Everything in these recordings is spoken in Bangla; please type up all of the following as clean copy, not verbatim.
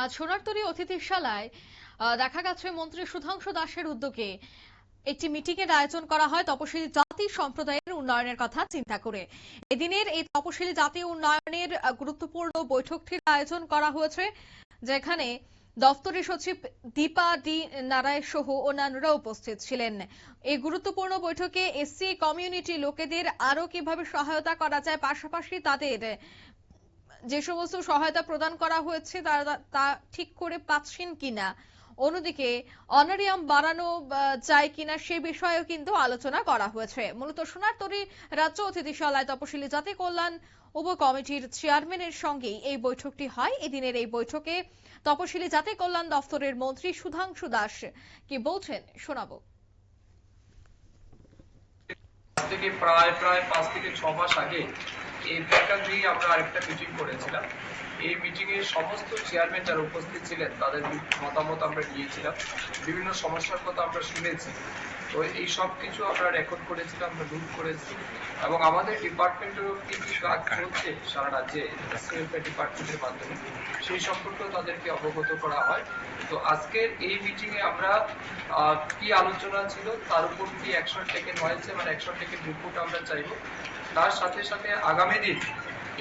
আজ সোনারতরী অতিথিশালায় দেখা গেছে মন্ত্রী সুধাংশু দাসের উদ্যোগে একটি মিটিং এর আয়োজন করা হয় তপশিলি জাতি সম্প্রদায়ের উন্নয়নের কথা চিন্তা করে। এদিনের এই তপশিলি জাতি উন্নয়নের গুরুত্বপূর্ণ বৈঠকটির আয়োজন করা হয়েছে, যেখানে দপ্তরের সচিব দীপা ডি নারায়ণ সহ অন্যান্যরা উপস্থিত ছিলেন। এই গুরুত্বপূর্ণ বৈঠকে এসসি কমিউনিটি লোকেদের আরো কিভাবে সহায়তা করা যায়, পাশাপাশি তাদের যে সমস্ত সহায়তা প্রদান করা হয়েছে তারা তা ঠিক করে পাচ্ছেন কিনা, অন্যদিকে অনারিয়াম বাড়ানো যায় কিনা সে বিষয়েও কিন্তু আলোচনা করা হয়েছে। মূলত সোনারতরী রাজ্য অতিথিশালায় তপশিলি জাতি কল্যাণ উপকমিটির চেয়ারম্যানের সঙ্গেই এই বৈঠকটি হয়। এদিনের এই বৈঠকে তপশিলি জাতি কল্যাণ দফতরের মন্ত্রী সুধাংশু দাস কি বলছেন শোনাবো। থেকে প্রায় 5 থেকে 6 মাস আগে এই ভ্যাকান্সি আমরা আরেকটা মিটিং করেছিলাম। এই মিটিং এ সমস্ত চেয়ারম্যান যারা উপস্থিত ছিলেন তাদের মতামত আমরা নিয়েছিলাম, বিভিন্ন সমস্যার কথা আমরা শুনেছি। তো এই সব কিছু আমরা রেকর্ড করেছিলাম, আমরা নোট করেছি এবং আমাদের ডিপার্টমেন্টেরও কি কি কাজ চলছে সারা রাজ্যে ওয়েলফেয়ার ডিপার্টমেন্টের মাধ্যমে সেই সম্পর্কেও তাদেরকে অবগত করা হয়। তো আজকের এই মিটিং এ আমরা কি আলোচনা ছিল, তার উপর কি অ্যাকশন টেকেন হয়েছে, মানে অ্যাকশন টেকেন রিপোর্ট আমরা চাইব। তার সাথে সাথে আগামী দিন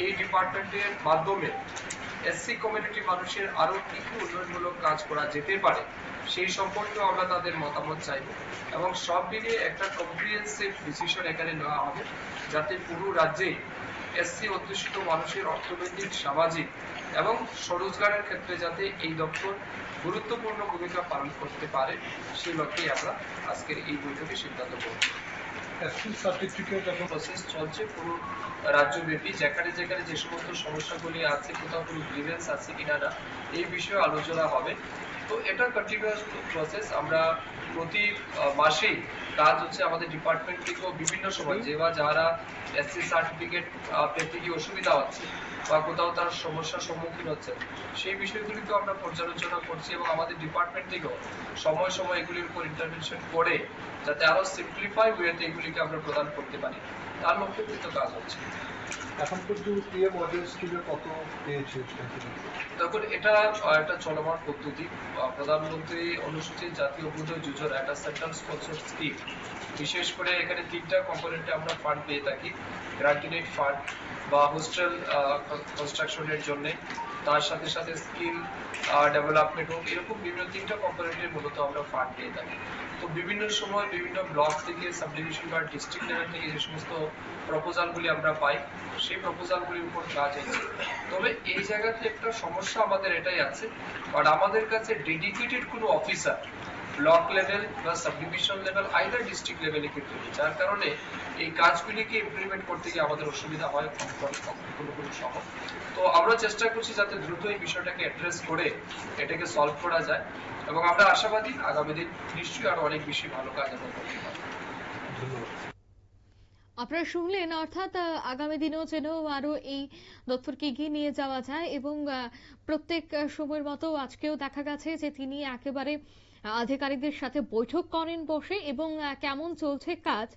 এই ডিপার্টমেন্টের মাধ্যমে এসসি কমিউনিটি মানুষের আরো কি কি উন্নয়নমূলক কাজ করা যেতে পারে সেই সম্পর্কে আমরা তাদের মতামত চাইব এবং সব মিলিয়ে একটা কম্প্রিহেন্সিভ ডিসিশন এখানে নেওয়া হবে, যাতে পুরো রাজ্যে এসসি অধ্যুষিত মানুষের অর্থনৈতিক, সামাজিক এবং স্বরোজগারের ক্ষেত্রে যাতে এই দপ্তর গুরুত্বপূর্ণ ভূমিকা পালন করতে পারে সেই লক্ষ্যেই আমরা আজকের এই বৈঠকে সিদ্ধান্ত করব। প্রসেস চলছে পুরো রাজ্যব্যাপী, যেখানে যেখানে যে সমস্ত সমস্যাগুলি আছে, কোথাও কোনো গ্রিভেন্স আছে কিনা না এই বিষয়ে আলোচনা হবে। তো এটা কন্টিনিউয়াস প্রসেস। আমরা প্রতি মাসেই কাজ হচ্ছে আমাদের ডিপার্টমেন্ট থেকেও বিভিন্ন সময় যারা এসসি সার্টিফিকেট পেতে গিয়ে অসুবিধা হচ্ছে বা কোথাও তার সমস্যার সম্মুখীন হচ্ছে সেই বিষয়গুলিকেও আমরা পর্যালোচনা করছি এবং আমাদের ডিপার্টমেন্ট থেকেও সময় সময় এগুলির উপর ইন্টারভেনশন করে যাতে আরো সিম্পলিফাই ওয়েতে এগুলিকে আমরা প্রদান করতে পারি, তার লক্ষ্যে কিন্তু কাজ হচ্ছে। এখন পর্যন্ত পিএম মডেল স্কিমে কত পেয়েছে? তখন এটা একটা চলমান পদ্ধতি। প্রধানমন্ত্রী অনুসূচিত জাতি অভ্যুদয় যোজনা একটা সেন্ট্রাল স্পন্সর স্কিম, বিশেষ করে এখানে 3টা কম্পোনেন্টে আমরা ফান্ড পেয়ে থাকি। গ্রান্টিনেড ফান্ড বা হোস্টেল কনস্ট্রাকশনের জন্য, তার সাথে সাথে স্কিল ডেভেলপমেন্ট হোক, এরকম বিভিন্ন 3টা কম্পোনেন্টের মূলত আমরা ফান্ড পেয়ে থাকি। তো বিভিন্ন সময় বিভিন্ন ব্লক থেকে, সাব ডিভিশন বা ডিস্ট্রিক্ট লেভেল থেকে যে সমস্ত প্রপোজালগুলি আমরা পাই সেই প্রপোজালগুলির উপর কাজ হচ্ছে। তবে এই জায়গাতে একটা সমস্যা আমাদের এটাই আছে, বাট আমাদের কাছে ডেডিকেটেড কোনো অফিসার ব্লক লেভেল বা sub division level either district লেভেলে কিন্তু নেই, যার কারণে এই কাজগুলিকে ইমপ্লিমেন্ট করতে গিয়ে আমাদের অসুবিধা হয় কোনো সময়। তো আমরা চেষ্টা করছি যাতে দ্রুত এই বিষয়টাকে অ্যাড্রেস করে এটাকে সলভ করা যায় এবং আমরা আশাবাদী আগামী দিন নিশ্চয়ই আরো অনেক বেশি ভালো কাজ আমরা করতে পারবো। আপনারা শুনলেন, অর্থাৎ আগামী দিনেও যেন আরো এই দপ্তরকে এগিয়ে নিয়ে যাওয়া যায় এবং প্রত্যেক সময়ের মতো আজকেও দেখা গেছে যে তিনি একেবারে আধিকারিকদের সাথে বৈঠক করেন বসে এবং কেমন চলছে কাজ,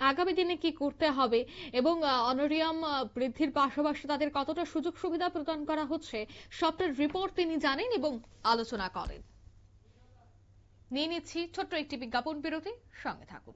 আগামী দিনে কি করতে হবে এবং অনারিয়াম বৃদ্ধির পাশাপাশি তাদের কতটা সুযোগ সুবিধা প্রদান করা হচ্ছে সবটার রিপোর্ট তিনি জানেন এবং আলোচনা করেন। নিয়ে নিচ্ছি ছোট্ট একটি বিজ্ঞাপন বিরতি, সঙ্গে থাকুন।